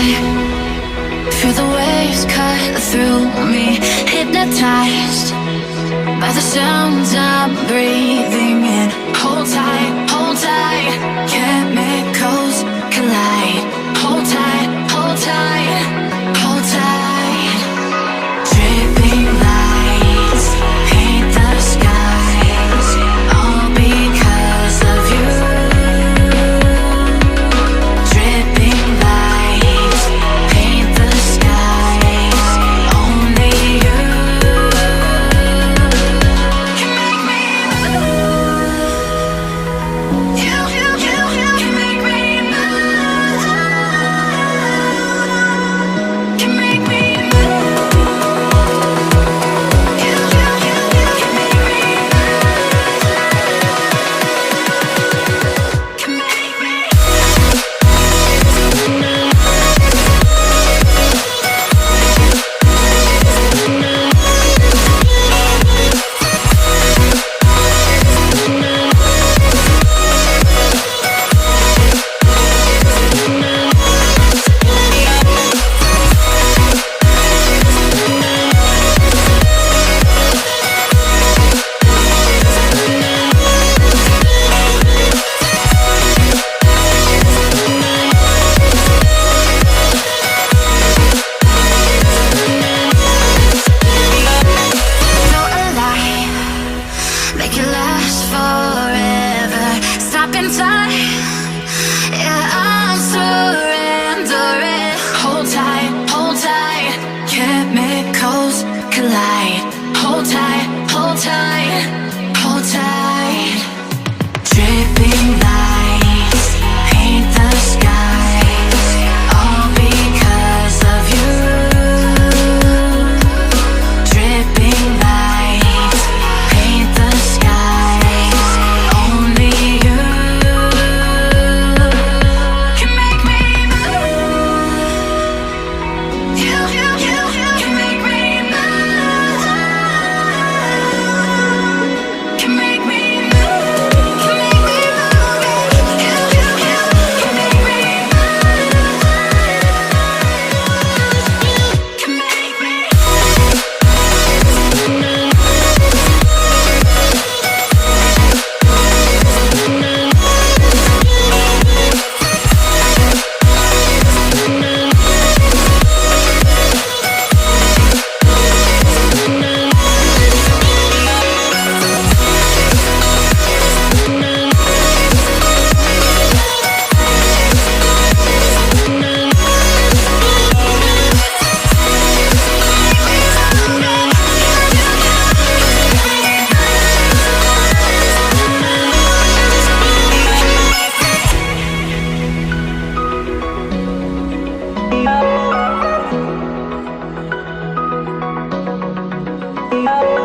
Feel the waves cut through me, hypnotized by the sounds I'm breathing in. Hold tight, chemicals collide. Hold tight, hold tight, hold tight. Dripping lights paint the skies, all because of you. Dripping lights paint the skies, only you can make me move. You can make me move. Can make me move. You can make me move. Can make me. Feel alive, make it last forever. Stop in time, yeah, I'm surrendering. Hold tight, chemicals collide. Hold tight, hold tight, hold tight. Dripping lights paint the skies, all because of you. Dripping lights paint the skies, only you can make me move. You can make me move. Can make me move. Can make me move. You can make me move. Can make me. Yeah.